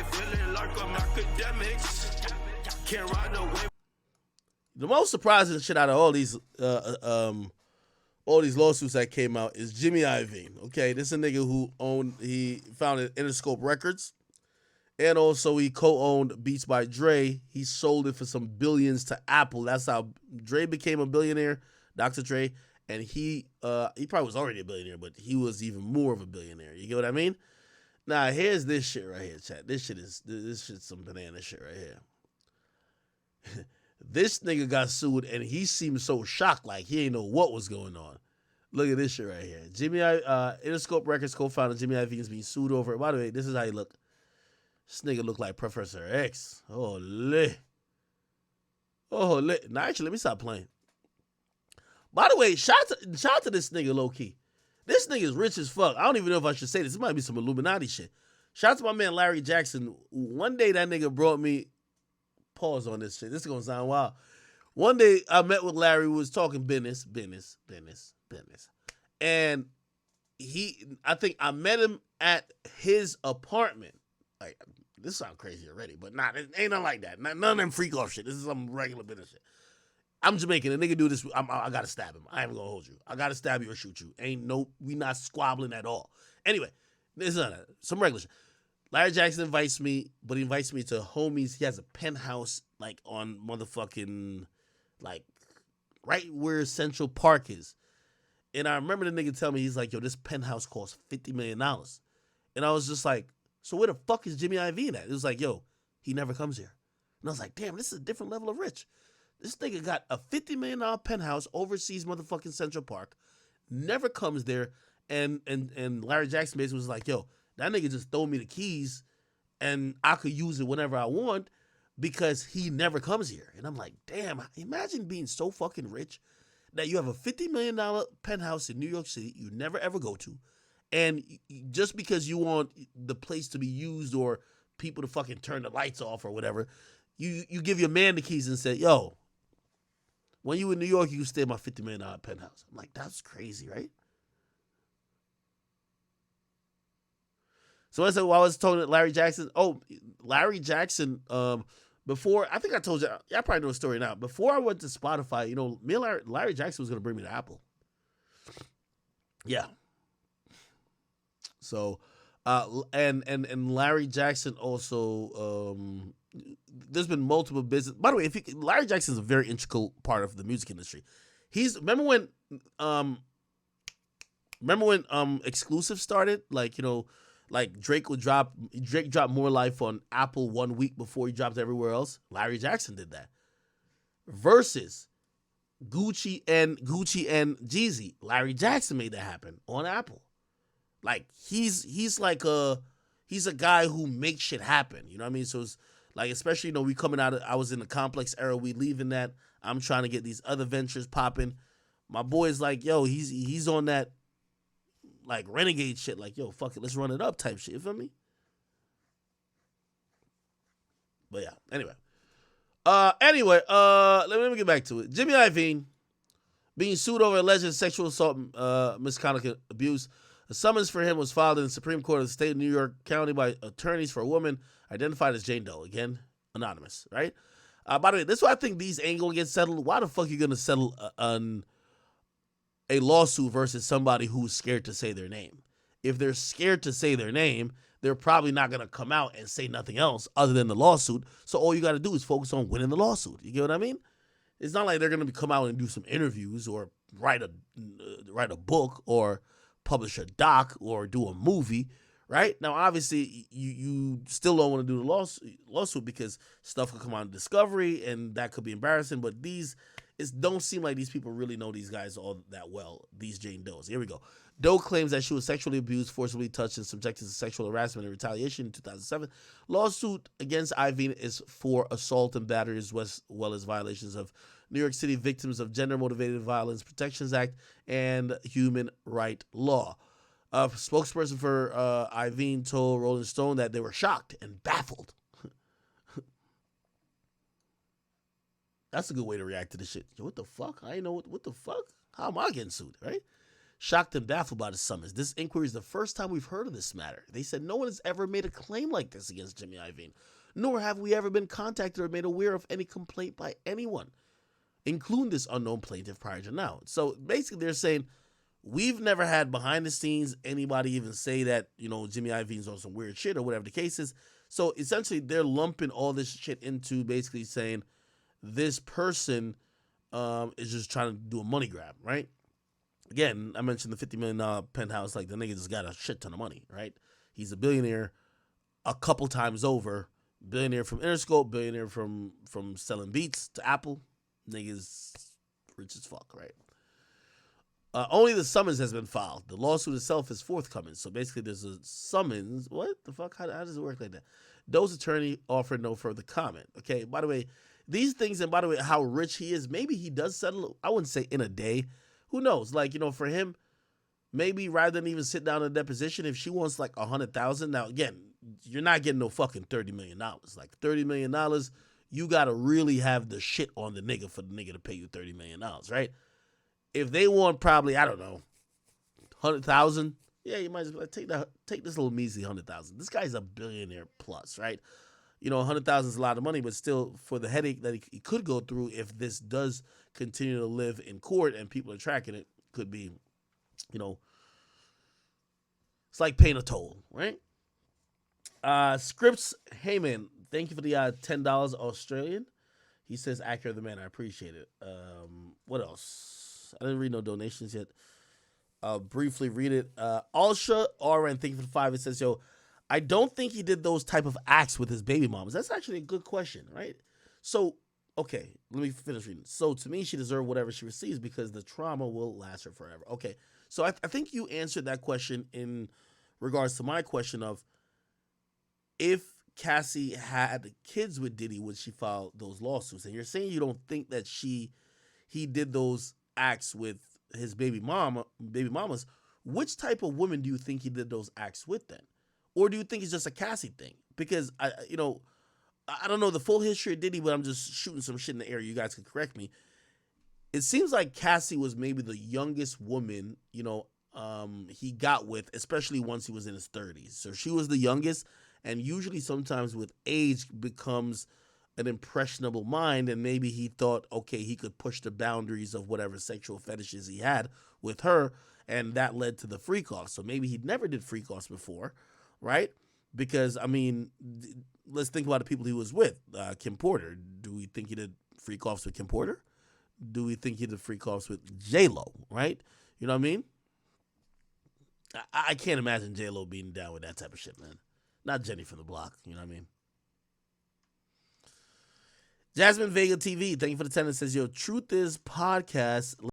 feeling like I'm Akademiks. Can't ride away. The most surprising shit out of all these lawsuits that came out is Jimmy Iovine. Okay, this is a nigga he founded Interscope Records, and also he co-owned Beats by Dre. He sold it for some billions to Apple. That's how Dre became a billionaire, Dr. Dre, and he probably was already a billionaire, but he was even more of a billionaire. You get what I mean? Now here's this shit right here, chat. This shit's some banana shit right here. This nigga got sued and he seemed so shocked, like he ain't know what was going on. Look at this shit right here. Interscope Records co-founder Jimmy Iovine is being sued over. By the way, this is how he look. This nigga look like Professor X. Holy. Now actually, let me stop playing. By the way, shout out to this nigga low key. This nigga is rich as fuck. I don't even know if I should say this. This might be some Illuminati shit. Shout out to my man Larry Jackson. One day that nigga brought me. Pause on this shit. This is gonna sound wild. One day I met with Larry. We was talking business. And I think I met him at his apartment. Like, this sounds crazy already, but it ain't nothing like that. None of them freak off shit. This is some regular business shit. I'm Jamaican. A nigga do this. I gotta stab him. I ain't gonna hold you. I gotta stab you or shoot you. We not squabbling at all. Anyway, this is some regular shit. Larry Jackson invites me, but he invites me to homies. He has a penthouse like on motherfucking like right where Central Park is. And I remember the nigga tell me, he's like, yo, this penthouse costs $50 million. And I was just like, so where the fuck is Jimmy Iovine at? It was like, yo, he never comes here. And I was like, damn, this is a different level of rich. This nigga got a $50 million penthouse overseas motherfucking Central Park, never comes there. And Larry Jackson basically was like, yo, that nigga just throw me the keys and I could use it whenever I want because he never comes here. And I'm like, damn, imagine being so fucking rich that you have a $50 million penthouse in New York City you never ever go to. And just because you want the place to be used or people to fucking turn the lights off or whatever, you give your man the keys and say, yo, when you in New York, you can stay in my $50 million penthouse. I'm like, that's crazy, right? So I was talking to Larry Jackson. Oh, Larry Jackson, before, I think I told you, I probably know the story now. Before I went to Spotify, me and Larry Jackson was going to bring me to Apple. Yeah. So, and Larry Jackson also, there's been multiple business. By the way, Larry Jackson is a very integral part of the music industry. Remember when Exclusive started? Like Drake dropped More Life on Apple 1 week before he dropped everywhere else. Larry Jackson did that. Versus Gucci and Jeezy. Larry Jackson made that happen on Apple. Like he's a guy who makes shit happen. You know what I mean? So it's like, especially, we coming out I was in the Complex era, we leaving that. I'm trying to get these other ventures popping. My boy's like, yo, he's on that like renegade shit, like, yo, fuck it, let's run it up type shit. You feel me? But yeah, anyway, let me get back to it. Jimmy Iovine being sued over alleged sexual assault, misconduct, abuse. A summons for him was filed in the Supreme Court of the state of New York County by attorneys for a woman identified as Jane Doe. Again, anonymous, right? By the way, this is why I think these ain't gonna get settled. Why the fuck you gonna settle a lawsuit versus somebody who's scared to say their name? If they're scared to say their name, they're probably not going to come out and say nothing else other than the lawsuit. So all you got to do is focus on winning the lawsuit. You get what I mean? It's not like they're going to come out and do some interviews or write a book or publish a doc or do a movie, right? Now, obviously, you still don't want to do the lawsuit because stuff could come out in discovery and that could be embarrassing. But it don't seem like these people really know these guys all that well, these Jane Does. Here we go. Doe claims that she was sexually abused, forcibly touched, and subjected to sexual harassment and retaliation in 2007. Lawsuit against Iovine is for assault and battery as well as violations of New York City Victims of Gender-Motivated Violence Protections Act and human right law. A spokesperson for Iovine told Rolling Stone that they were shocked and baffled. That's a good way to react to this shit. Yo, what the fuck? I ain't know what the fuck? How am I getting sued, right? shocked and baffled by the summons. This inquiry is the first time we've heard of this matter. They said no one has ever made a claim like this against Jimmy Iovine, nor have we ever been contacted or made aware of any complaint by anyone, including this unknown plaintiff prior to now. So basically they're saying we've never had behind the scenes anybody even say that, Jimmy Iovine's on some weird shit or whatever the case is. So essentially they're lumping all this shit into basically saying this person is just trying to do a money grab, right? Again, I mentioned the $50 million penthouse. Like, the nigga just got a shit ton of money, right? He's a billionaire a couple times over. Billionaire from Interscope, billionaire from selling beats to Apple. Nigga's rich as fuck, right? Only the summons has been filed. The lawsuit itself is forthcoming. So basically there's a summons. What the fuck? How does it work like that? Doe's attorney offered no further comment. Okay, by the way, these things, and by the way, how rich he is, maybe he does settle, I wouldn't say in a day. Who knows? Like, for him, maybe rather than even sit down in a deposition, if she wants like $100,000, now again, you're not getting no fucking $30 million. Like $30 million, you got to really have the shit on the nigga for the nigga to pay you $30 million, right? If they want probably, I don't know, 100,000, yeah, you might as well take this little measly 100,000. This guy's a billionaire plus, right? 100,000 is a lot of money, but still, for the headache that he could go through if this does continue to live in court and people are tracking it, could be, it's like paying a toll, right? Scripts Heyman, thank you for the $10 Australian. He says, accurate the man, I appreciate it. What else? I didn't read no donations yet. I'll briefly read it. Alsha RN, thank you for the 5. It says, yo, I don't think he did those type of acts with his baby mamas. That's actually a good question, right? So, okay, let me finish reading. So, to me, she deserved whatever she receives because the trauma will last her forever. Okay, so I think you answered that question in regards to my question of if Cassie had kids with Diddy, would she file those lawsuits? And you're saying you don't think that he did those acts with his baby mamas. Which type of woman do you think he did those acts with then? Or do you think it's just a Cassie thing? Because I don't know the full history of Diddy, but I'm just shooting some shit in the air. You guys can correct me. It seems like Cassie was maybe the youngest woman, he got with, especially once he was in his 30s. So she was the youngest, and usually sometimes with age becomes an impressionable mind, and maybe he thought, okay, he could push the boundaries of whatever sexual fetishes he had with her, and that led to the freak off. So maybe he never did freak offs before, right? Because, I mean, let's think about the people he was with. Kim Porter. Do we think he did freak offs with Kim Porter? Do we think he did freak offs with J-Lo, right? You know what I mean? I can't imagine J-Lo being down with that type of shit, man. Not Jenny from the block, you know what I mean? Jasmine Vega TV, thank you for the 10. It says, yo, Truth Is Podcast.